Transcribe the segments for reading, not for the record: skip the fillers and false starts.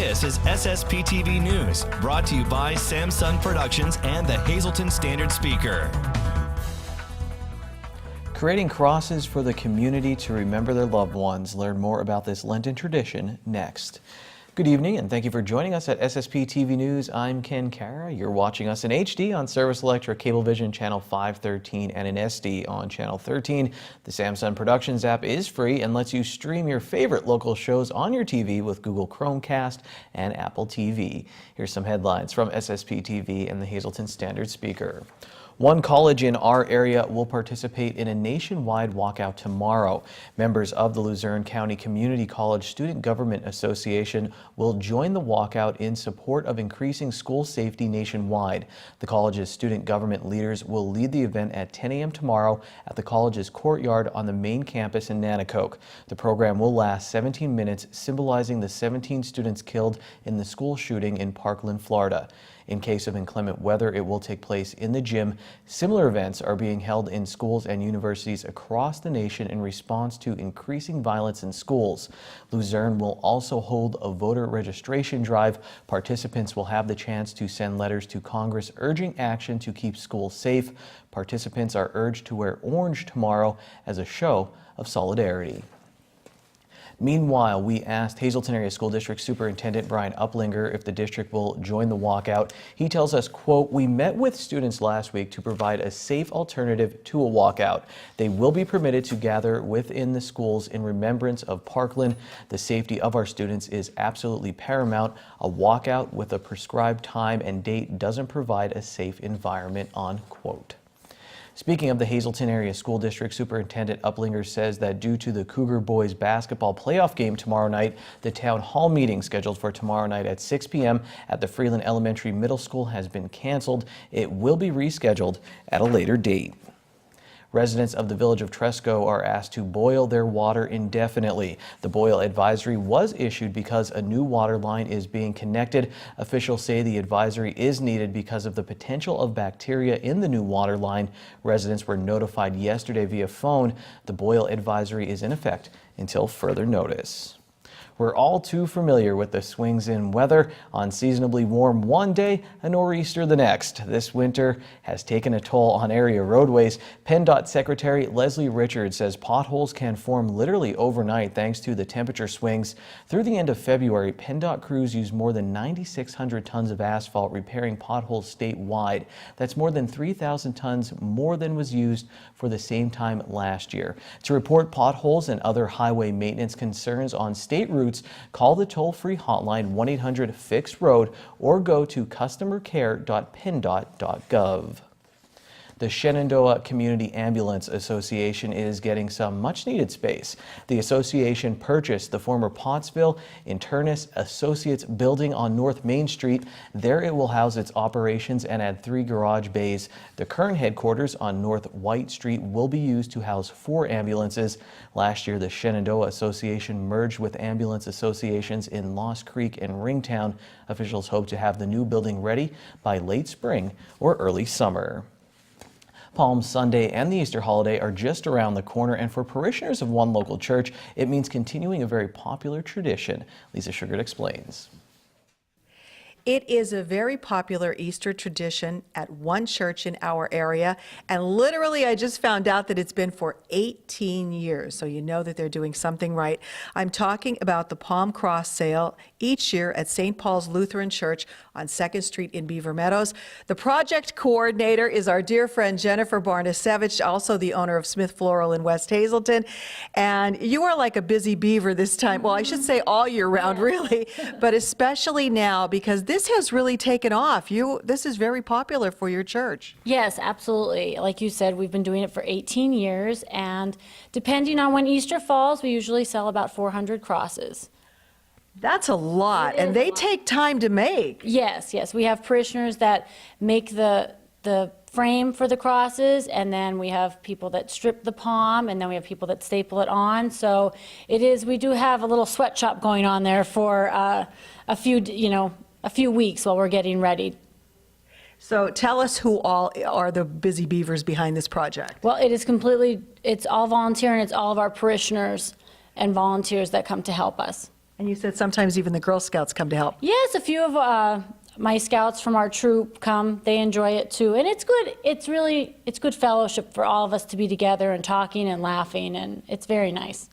This is SSPTV News, brought to you by Samsung Productions and the Hazleton Standard Speaker. Creating crosses for the community to remember their loved ones. Learn more about this Lenten tradition next. Good evening and thank you for joining us at SSPTV News. I'm Ken Kara. You're watching us in HD on Service Electric Cablevision Channel 513 and in SD on Channel 13. The Samsung Productions app is free and lets you stream your favorite local shows on your TV with Google Chromecast and Apple TV. Here's some headlines from SSPTV and the Hazleton Standard Speaker. One college in our area will participate in a nationwide walkout tomorrow. Members of the Luzerne County Community College Student Government Association will join the walkout in support of increasing school safety nationwide. The college's student government leaders will lead the event at 10 a.m. tomorrow at the college's courtyard on the main campus in Nanticoke. The program will last 17 minutes, symbolizing the 17 students killed in the school shooting in Parkland, Florida. In case of inclement weather, it will take place in the gym. Similar events are being held in schools and universities across the nation in response to increasing violence in schools. Luzerne will also hold a voter registration drive. Participants will have the chance to send letters to Congress urging action to keep schools safe. Participants are urged to wear orange tomorrow as a show of solidarity. Meanwhile, we asked Hazleton Area School District Superintendent Brian Uplinger if the district will join the walkout. He tells us, quote, "We met with students last week to provide a safe alternative to a walkout. They will be permitted to gather within the schools in remembrance of Parkland. The safety of our students is absolutely paramount. A walkout with a prescribed time and date doesn't provide a safe environment," unquote. Speaking of the Hazleton Area School District, Superintendent Uplinger says that due to the Cougar boys basketball playoff game tomorrow night, the town hall meeting scheduled for tomorrow night at 6 p.m. at the Freeland Elementary Middle School has been canceled. It will be rescheduled at a later date. Residents of the village of Tresco are asked to boil their water indefinitely. The boil advisory was issued because a new water line is being connected. Officials say the advisory is needed because of the potential of bacteria in the new water line. Residents were notified yesterday via phone. The boil advisory is in effect until further notice. We're all too familiar with the swings in weather. Unseasonably warm one day, a nor'easter the next. This winter has taken a toll on area roadways. PennDOT Secretary Leslie Richards says potholes can form literally overnight thanks to the temperature swings. Through the end of February, PennDOT crews used more than 9,600 tons of asphalt repairing potholes statewide. That's more than 3,000 tons more than was used for the same time last year. To report potholes and other highway maintenance concerns on state routes, call the toll-free hotline 1-800-FIX-ROAD or go to customercare.penndot.gov. The Shenandoah Community Ambulance Association is getting some much-needed space. The association purchased the former Pottsville Internus Associates building on North Main Street. There it will house its operations and add 3 garage bays. The current headquarters on North White Street will be used to house 4 ambulances. Last year, the Shenandoah Association merged with ambulance associations in Lost Creek and Ringtown. Officials hope to have the new building ready by late spring or early summer. Palm Sunday and the Easter holiday are just around the corner, and for parishioners of one local church, it means continuing a very popular tradition. Lisa Sugart explains. It is a very popular Easter tradition at one church in our area, and literally I just found out that it's been for 18 years, so you know that they're doing something right. I'm talking about the Palm Cross sale each year at St. Paul's Lutheran Church on 2nd Street in Beaver Meadows. The project coordinator is our dear friend Jennifer Barnasevich, also the owner of Smith Floral in West Hazleton, and you are like a busy beaver this time. Well, I should say all year round, really, but especially now because this has really taken off. This is very popular for your church. Yes, absolutely. Like you said, we've been doing it for 18 years, and depending on when Easter falls, we usually sell about 400 crosses. That's a lot, and they take time to make. Yes, yes. We have parishioners that make the frame for the crosses, and then we have people that strip the palm, and then we have people that staple it on. So we do have a little sweatshop going on there for a few weeks while we're getting ready. So tell us who all are the busy beavers behind this project. Well, it's all volunteer, and it's all of our parishioners and volunteers that come to help us. And you said sometimes even the Girl Scouts come to help. Yes, a few of my scouts from our troop come. They enjoy it too. And it's good. It's good fellowship for all of us to be together and talking and laughing, and it's very nice.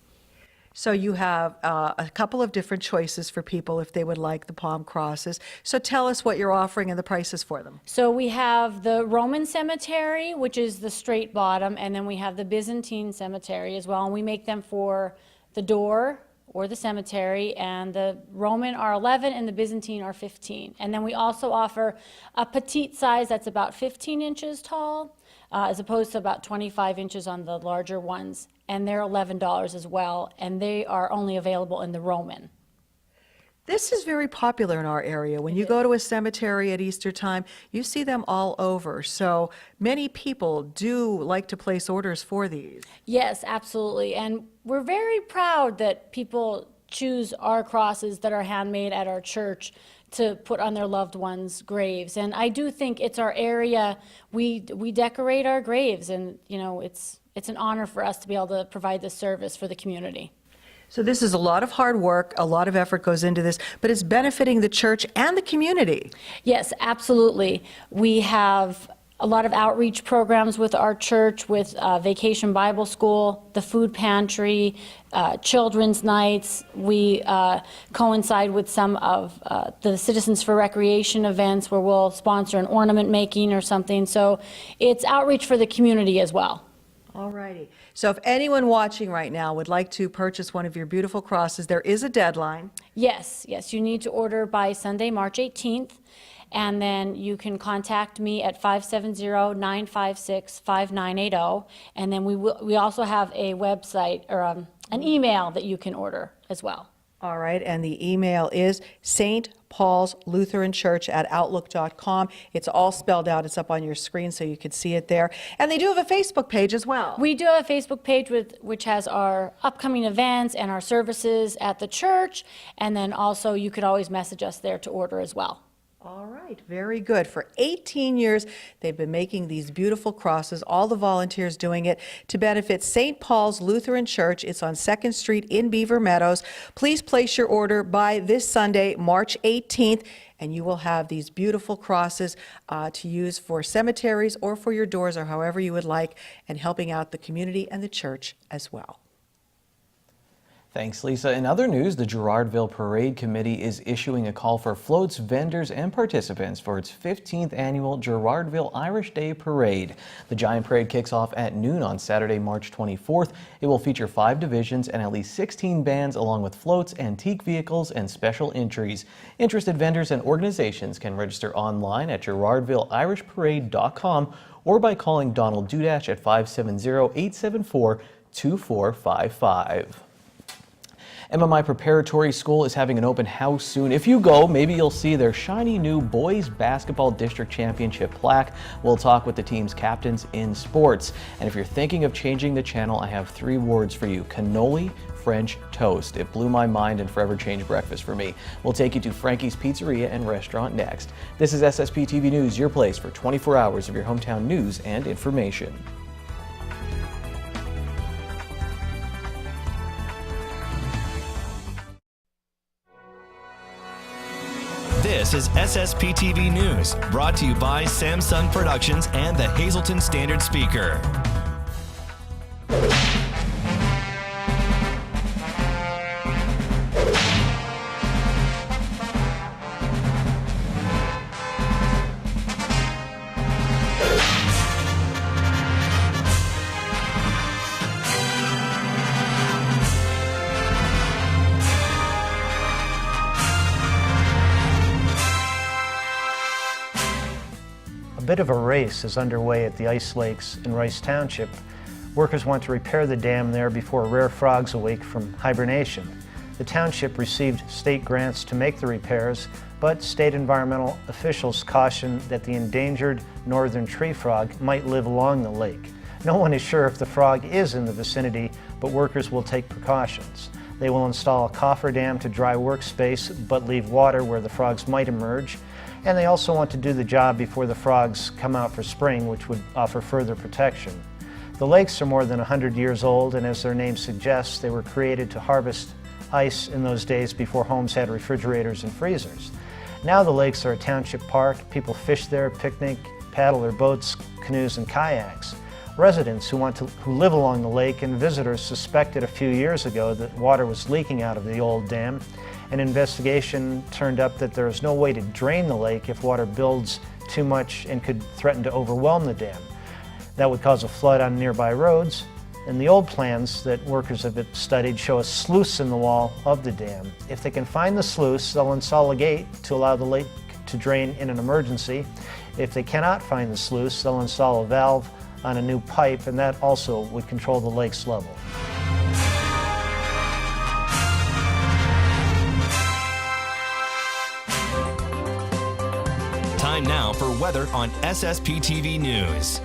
So you have a couple of different choices for people if they would like the palm crosses. So tell us what you're offering and the prices for them. So we have the Roman cemetery, which is the straight bottom, and then we have the Byzantine cemetery as well. And we make them for the door or the cemetery, and the Roman are 11 and the Byzantine are 15. And then we also offer a petite size that's about 15 inches tall, as opposed to about 25 inches on the larger ones. And they're $11 as well, and they are only available in the Roman. This is very popular in our area. When you go to a cemetery at Easter time, you see them all over. So many people do like to place orders for these. Yes, absolutely. And we're very proud that people choose our crosses that are handmade at our church to put on their loved ones' graves. And I do think it's our area. We decorate our graves, and you know, it's an honor for us to be able to provide this service for the community. So this is a lot of hard work, a lot of effort goes into this, but it's benefiting the church and the community. Yes, absolutely. We have a lot of outreach programs with our church, with Vacation Bible School, the food pantry, children's nights. We coincide with some of the Citizens for Recreation events where we'll sponsor an ornament making or something. So it's outreach for the community as well. All righty. So if anyone watching right now would like to purchase one of your beautiful crosses, there is a deadline. Yes, you need to order by Sunday, March 18th. And then you can contact me at 570-956-5980. And then we also have a website or an email that you can order as well. All right, and the email is St. Paul's Lutheran Church at outlook.com. It's all spelled out. It's up on your screen so you can see it there. And they do have a Facebook page as well. We do have a Facebook page which has our upcoming events and our services at the church. And then also you could always message us there to order as well. All right, very good. For 18 years, they've been making these beautiful crosses, all the volunteers doing it to benefit St. Paul's Lutheran Church. It's on 2nd Street in Beaver Meadows. Please place your order by this Sunday, March 18th, and you will have these beautiful crosses to use for cemeteries or for your doors or however you would like, and helping out the community and the church as well. Thanks, Lisa. In other news, the Girardville Parade Committee is issuing a call for floats, vendors, and participants for its 15th annual Girardville Irish Day Parade. The giant parade kicks off at noon on Saturday, March 24th. It will feature 5 divisions and at least 16 bands, along with floats, antique vehicles, and special entries. Interested vendors and organizations can register online at girardvilleirishparade.com or by calling Donald Dudash at 570-874-2455. MMI Preparatory School is having an open house soon. If you go, maybe you'll see their shiny new Boys Basketball District Championship plaque. We'll talk with the team's captains in sports. And if you're thinking of changing the channel, I have 3 words for you: cannoli, French toast. It blew my mind and forever changed breakfast for me. We'll take you to Frankie's Pizzeria and Restaurant next. This is SSPTV News, your place for 24 hours of your hometown news and information. This is SSPTV News, brought to you by Samsung Productions and the Hazleton Standard Speaker. A bit of a race is underway at the ice lakes in Rice Township. Workers want to repair the dam there before rare frogs awake from hibernation. The township received state grants to make the repairs, but state environmental officials caution that the endangered northern tree frog might live along the lake. No one is sure if the frog is in the vicinity, but workers will take precautions. They will install a cofferdam to dry workspace, but leave water where the frogs might emerge. And they also want to do the job before the frogs come out for spring, which would offer further protection. The lakes are more than 100 years old, and as their name suggests, they were created to harvest ice in those days before homes had refrigerators and freezers. Now the lakes are a township park. People fish there, picnic, paddle their boats, canoes, and kayaks. Residents who live along the lake and visitors suspected a few years ago that water was leaking out of the old dam. An investigation turned up that there is no way to drain the lake if water builds too much and could threaten to overwhelm the dam. That would cause a flood on nearby roads. And the old plans that workers have studied show a sluice in the wall of the dam. If they can find the sluice, they'll install a gate to allow the lake to drain in an emergency. If they cannot find the sluice, they'll install a valve on a new pipe, and that also would control the lake's level. Time now for weather on SSPTV News.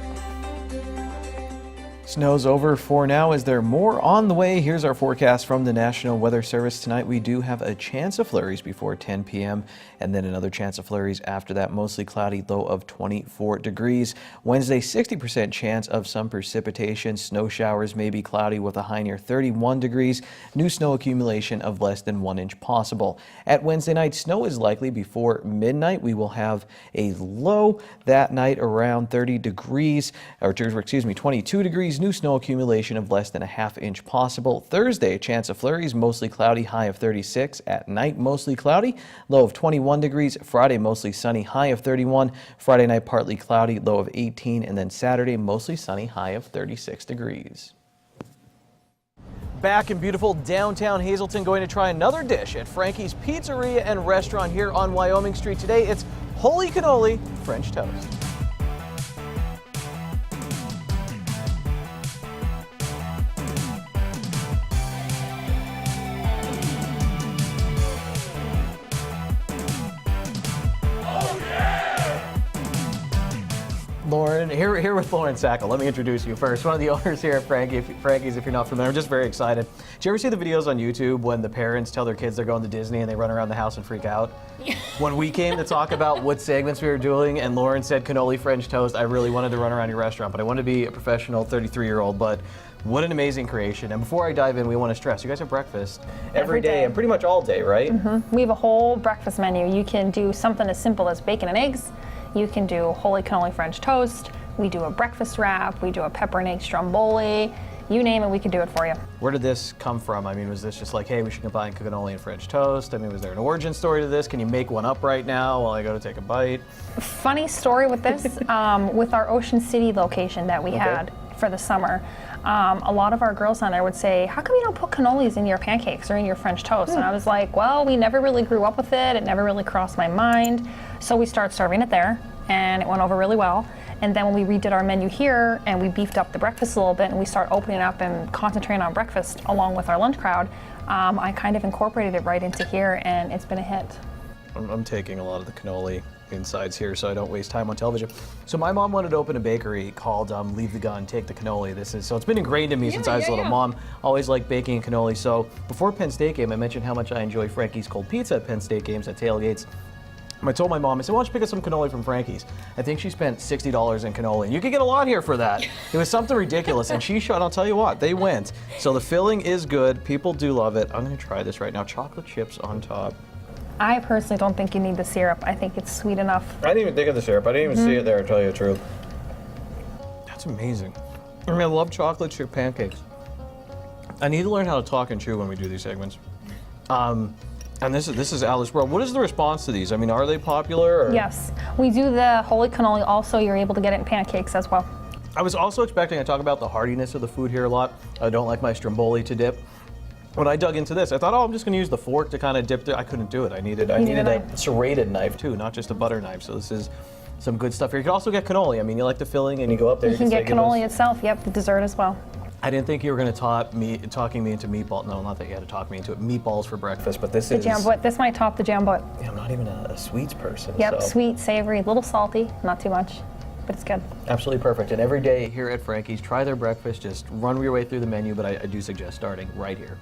Snow's over for now. Is there more on the way? Here's our forecast from the National Weather Service. Tonight we do have a chance of flurries before 10 p.m. and then another chance of flurries after that. Mostly cloudy, low of 24 degrees. Wednesday, 60% chance of some precipitation. Snow showers may be cloudy with a high near 31 degrees. New snow accumulation of less than 1 inch possible. At Wednesday night, snow is likely before midnight. We will have a low that night around 30 degrees, or excuse me, 22 degrees. New snow accumulation of less than a ½ inch possible. Thursday, chance of flurries, mostly cloudy, high of 36. At night, mostly cloudy, low of 21 degrees. Friday, mostly sunny, high of 31. Friday night, partly cloudy, low of 18. And then Saturday, mostly sunny, high of 36 degrees. Back in beautiful downtown Hazleton, going to try another dish at Frankie's Pizzeria and Restaurant here on Wyoming Street. Today, it's holy cannoli French toast. Lauren, here with Lauren Sackle. Let me introduce you first. One of the owners here at Frankie's, if you're not familiar. I'm just very excited. Did you ever see the videos on YouTube when the parents tell their kids they're going to Disney and they run around the house and freak out? Yeah. When we came to talk about what segments we were doing and Lauren said cannoli French toast, I really wanted to run around your restaurant, but I wanted to be a professional 33-year-old. But what an amazing creation. And before I dive in, we want to stress, you guys have breakfast every day and pretty much all day, right? Mm-hmm. We have a whole breakfast menu. You can do something as simple as bacon and eggs. You can do holy cannoli French toast. We do a breakfast wrap. We do a pepper and egg stromboli. You name it, we can do it for you. Where did this come from? I mean, was this just like, hey, we should combine cannoli and French toast? I mean, was there an origin story to this? Can you make one up right now while I go to take a bite? Funny story with this, with our Ocean City location that we had for the summer. A lot of our girls on there would say, how come you don't put cannolis in your pancakes or in your French toast? And I was like, well, we never really grew up with it. It never really crossed my mind. So we started serving it there, and it went over really well. And then when we redid our menu here and we beefed up the breakfast a little bit and we started opening up and concentrating on breakfast along with our lunch crowd, I kind of incorporated it right into here, and it's been a hit. I'm taking a lot of the cannoli insides here so I don't waste time on television. So my mom wanted to open a bakery called Leave the Gun, Take the Cannoli. So it's been ingrained in me since I was a little. Mom always liked baking and cannoli. So before Penn State game, I mentioned how much I enjoy Frankie's cold pizza at Penn State games at tailgates. I told my mom, I said, why don't you pick up some cannoli from Frankie's? I think she spent $60 in cannoli. And you could get a lot here for that. It was something ridiculous. And she showed, I'll tell you what, they went. So the filling is good. People do love it. I'm going to try this right now. Chocolate chips on top. I personally don't think you need the syrup. I think it's sweet enough. I didn't even think of the syrup. I didn't even see it there, to tell you the truth. That's amazing. I mean, I love chocolate chip pancakes. I need to learn how to talk and chew when we do these segments. And this is Alice World. What is the response to these? I mean, are they popular? Or? Yes. We do the holy cannoli also. You're able to get it in pancakes as well. I was also expecting, I talk about the heartiness of the food here a lot. I don't like my stromboli to dip. When I dug into this, I thought, oh, I'm just going to use the fork to kind of dip it. I couldn't do it. I needed a serrated knife too, not just a butter knife. So this is some good stuff here. You can also get cannoli. I mean, you like the filling and you go up there. You can get cannoli itself. Yep, the dessert as well. I didn't think you were going to talking me into meatball. No, not that you had to talk me into it. Meatballs for breakfast, but this is the jamboette. This might top the jamboette. Yeah, I'm not even a sweets person. Yep, so. Sweet, savory, a little salty, not too much, but it's good. Absolutely perfect. And every day here at Frankie's, try their breakfast. Just run your way through the menu, but I do suggest starting right here.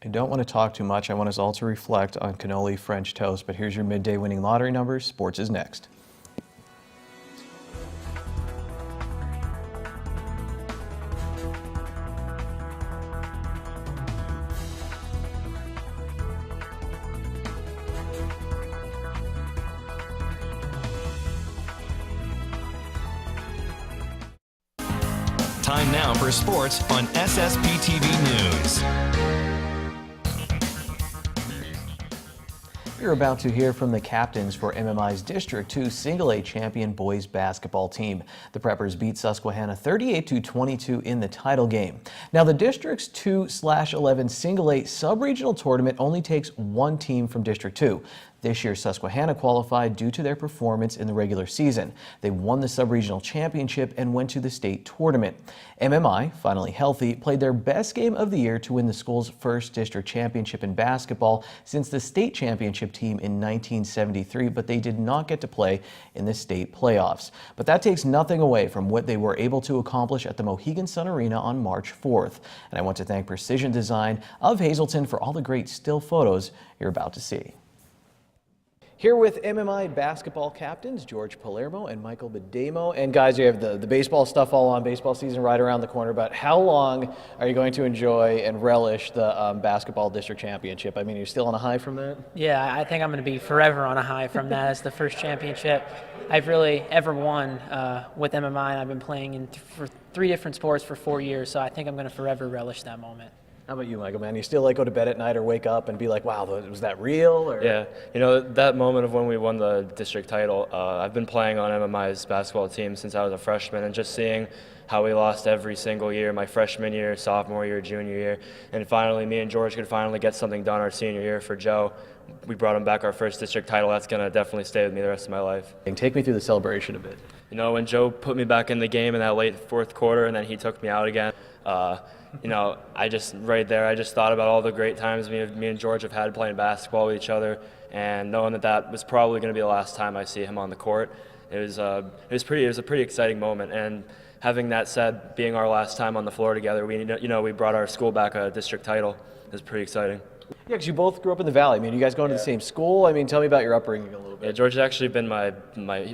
I don't want to talk too much. I want us all to reflect on cannoli French toast, but here's your midday winning lottery numbers. Sports is next. Time now for sports on SSPTV News. You're about to hear from the captains for MMI's District 2 Single A champion boys basketball team. The Preppers beat Susquehanna 38-22 in the title game. Now, the District's 2/11 Single A sub-regional tournament only takes one team from District 2. This year, Susquehanna qualified due to their performance in the regular season. They won the sub-regional championship and went to the state tournament. MMI, finally healthy, played their best game of the year to win the school's first district championship in basketball since the state championship team in 1973, but they did not get to play in the state playoffs. But that takes nothing away from what they were able to accomplish at the Mohegan Sun Arena on March 4th. And I want to thank Precision Design of Hazleton for all the great still photos you're about to see. Here with MMI basketball captains George Palermo and Michael Bedamo. And guys, you have the baseball stuff all on, baseball season right around the corner, but how long are you going to enjoy and relish the basketball district championship? I mean, you're still on a high from that? Yeah, I think I'm going to be forever on a high from that. It's the first championship I've really ever won with MMI, and I've been playing for 3 different sports for 4 years, so I think I'm going to forever relish that moment. How about you, Michael, man? You still like go to bed at night or wake up and be like, wow, was that real? Or? Yeah, you know, that moment of when we won the district title, I've been playing on MMI's basketball team since I was a freshman, and just seeing how we lost every single year, my freshman year, sophomore year, junior year, and finally me and George could finally get something done our senior year for Joe. We brought him back our first district title. That's going to definitely stay with me the rest of my life. Take me through the celebration a bit. You know, when Joe put me back in the game in that late fourth quarter and then he took me out again, you know, I just thought about all the great times me and George have had playing basketball with each other, and knowing that was probably going to be the last time I see him on the court, it was a pretty exciting moment. And having that said, being our last time on the floor together, we brought our school back a district title. It was pretty exciting. Yeah, because you both grew up in the Valley. I mean, you guys going to the same school? I mean, tell me about your upbringing a little bit. Yeah, George has actually been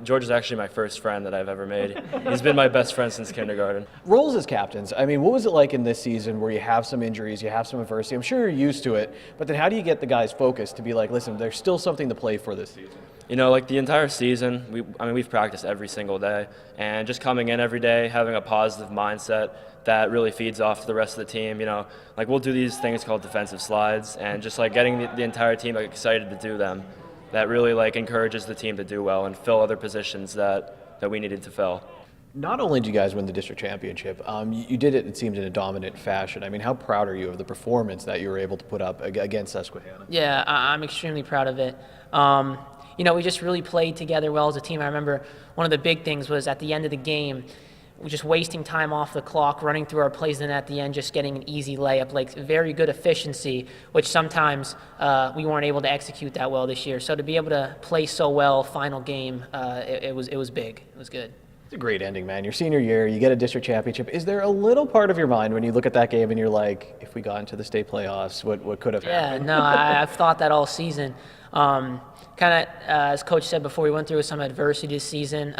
George is actually my first friend that I've ever made. He's been my best friend since kindergarten. Roles as captains, I mean, what was it like in this season where you have some injuries, you have some adversity? I'm sure you're used to it, but then how do you get the guys focused to be like, listen, there's still something to play for this season? You know, like the entire season, we've practiced every single day, and just coming in every day, having a positive mindset that really feeds off to the rest of the team. You know, like we'll do these things called defensive slides, and just like getting the entire team excited to do them, that really like encourages the team to do well and fill other positions that we needed to fill. Not only did you guys win the district championship, you did it seems, in a dominant fashion. I mean, how proud are you of the performance that you were able to put up against Susquehanna? Yeah, I'm extremely proud of it. You know, we just really played together well as a team. I remember one of the big things was at the end of the game, we're just wasting time off the clock, running through our plays, and at the end just getting an easy layup, like very good efficiency, which sometimes we weren't able to execute that well this year. So to be able to play so well final game, it was big. It was good. It's a great ending, man. Your senior year, you get a district championship. Is there a little part of your mind when you look at that game and you're like, if we got into the state playoffs, what could have happened? Yeah, no, I've thought that all season. Kind of, as Coach said before, we went through some adversity this season.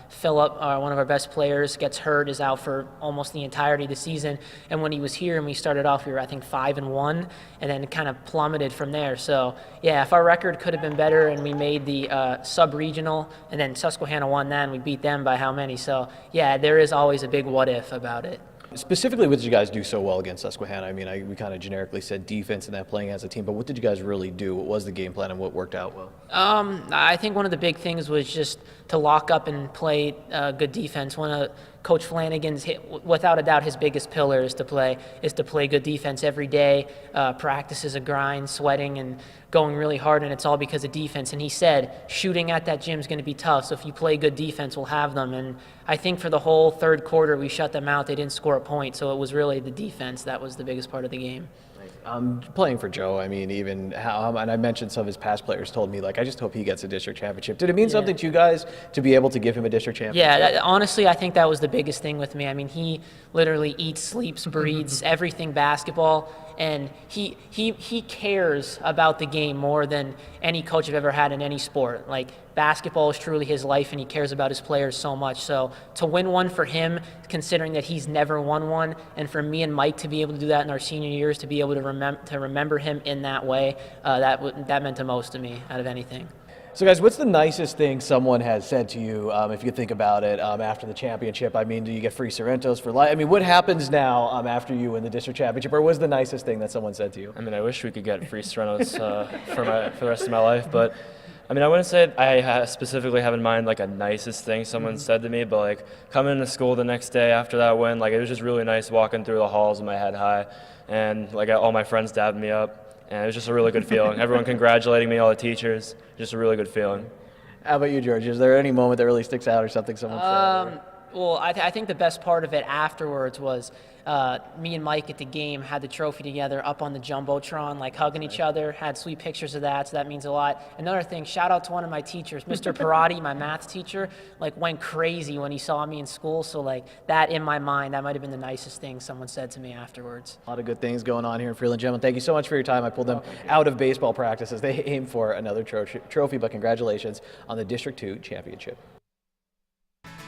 Phillip, one of our best players, gets hurt, is out for almost the entirety of the season. And when he was here and we started off, we were, I think, 5-1, and then kind of plummeted from there. So, yeah, if our record could have been better and we made the sub-regional, and then Susquehanna won that, and we beat them by how many? So, yeah, there is always a big what-if about it. Specifically, what did you guys do so well against Susquehanna? I mean, we kind of generically said defense and that playing as a team, but what did you guys really do? What was the game plan and what worked out well? I think one of the big things was just to lock up and play good defense. One of Coach Flanagan's, without a doubt, his biggest pillar is to play good defense every day. Practice is a grind, sweating and going really hard, and it's all because of defense. And he said shooting at that gym is going to be tough, so if you play good defense, we'll have them. And I think for the whole third quarter, we shut them out. They didn't score a point, so it was really the defense that was the biggest part of the game. Playing for Joe, I mean, even how, and I mentioned some of his past players told me, like, I just hope he gets a district championship. Did it mean something to you guys to be able to give him a district championship? Yeah, honestly, I think that was the biggest thing with me. I mean, he literally eats, sleeps, breathes everything basketball, and he cares about the game more than any coach I've ever had in any sport. Like, basketball is truly his life, and he cares about his players so much. So to win one for him, considering that he's never won one, and for me and Mike to be able to do that in our senior years, to be able to remember him in that way, that meant the most to me out of anything. So guys, what's the nicest thing someone has said to you, if you think about it, after the championship? I mean, do you get free Sorrentos for life? I mean, what happens now after you win the district championship, or what's the nicest thing that someone said to you? I mean, I wish we could get free Sorrentos for the rest of my life, but I mean, I wouldn't say I specifically have in mind like a nicest thing someone said to me, but like coming into school the next day after that win, like it was just really nice walking through the halls with my head high, and like all my friends dabbed me up. And it was just a really good feeling. Everyone congratulating me, all the teachers, just a really good feeling. How about you, George? Is there any moment that really sticks out or something someone said? Well, I think the best part of it afterwards was me and Mike at the game had the trophy together up on the Jumbotron, like hugging each other, had sweet pictures of that, so that means a lot. Another thing, shout out to one of my teachers, Mr. Parati, my math teacher, like went crazy when he saw me in school, so like that in my mind, that might have been the nicest thing someone said to me afterwards. A lot of good things going on here in Freeland. Gentlemen, thank you so much for your time. I pulled them out of baseball practices. They aim for another trophy, but congratulations on the District 2 championship.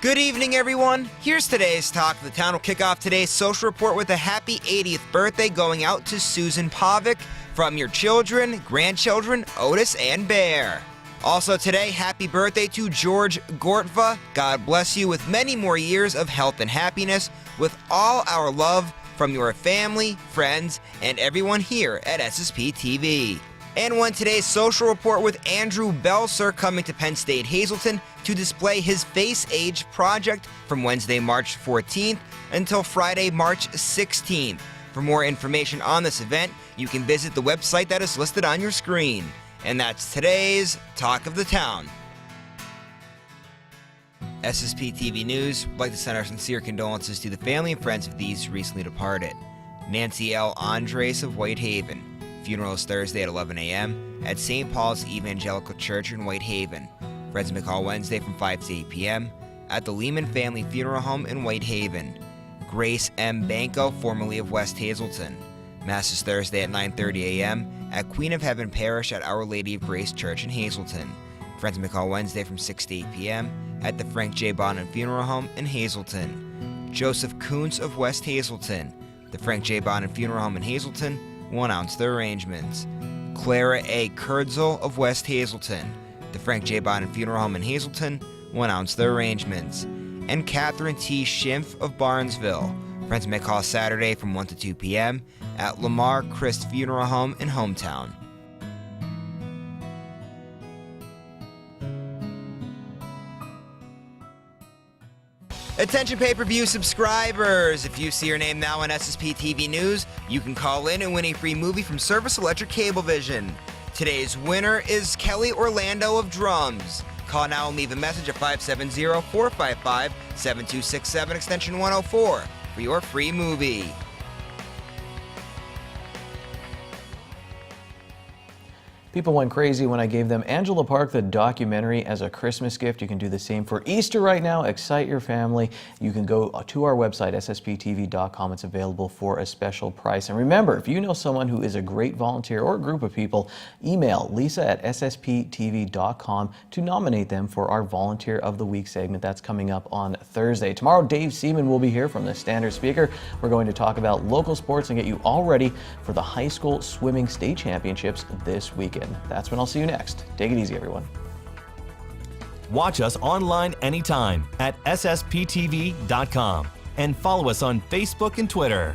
Good evening, everyone. Here's today's Talk of the Town. We'll kick off today's social report with a happy 80th birthday going out to Susan Pavic from your children, grandchildren, Otis and Bear. Also today, happy birthday to George Gortva. God bless you with many more years of health and happiness, with all our love from your family, friends, and everyone here at SSP TV. And one today's social report with Andrew Belser coming to Penn State Hazleton to display his Face Age project from Wednesday, March 14th until Friday, March 16th. For more information on this event, you can visit the website that is listed on your screen. And that's today's Talk of the Town. SSP TV News would like to send our sincere condolences to the family and friends of these recently departed. Nancy L. Andres of Whitehaven. Funeral is Thursday at 11 a.m. at St. Paul's Evangelical Church in Whitehaven. Friends may call Wednesday from 5 to 8 p.m. at the Lehman Family Funeral Home in Whitehaven. Grace M. Banco, formerly of West Hazleton. Mass is Thursday at 9:30 a.m. at Queen of Heaven Parish at Our Lady of Grace Church in Hazleton. Friends may call Wednesday from 6 to 8 p.m. at the Frank J. Bonham Funeral Home in Hazleton. Joseph Kuntz of West Hazleton. The Frank J. Bonham Funeral Home in Hazleton will announce their arrangements. Clara A. Kurtzel of West Hazleton. The Frank J. Bonham Funeral Home in Hazleton will announce their arrangements. And Catherine T. Schimpf of Barnesville. Friends may call Saturday from 1 to 2 p.m. at Lamar Christ Funeral Home in Hometown. Attention pay-per-view subscribers! If you see your name now on SSP TV News, you can call in and win a free movie from Service Electric Cablevision. Today's winner is Kelly Orlando of Drums. Call now and leave a message at 570-455-7267 extension 104 for your free movie. People went crazy when I gave them Angela Park, the documentary, as a Christmas gift. You can do the same for Easter right now. Excite your family. You can go to our website, ssptv.com. It's available for a special price. And remember, if you know someone who is a great volunteer or a group of people, email lisa@ssptv.com to nominate them for our Volunteer of the Week segment. That's coming up on Thursday. Tomorrow, Dave Seaman will be here from the Standard Speaker. We're going to talk about local sports and get you all ready for the high school swimming state championships this weekend. That's when I'll see you next. Take it easy, everyone. Watch us online anytime at ssptv.com and follow us on Facebook and Twitter.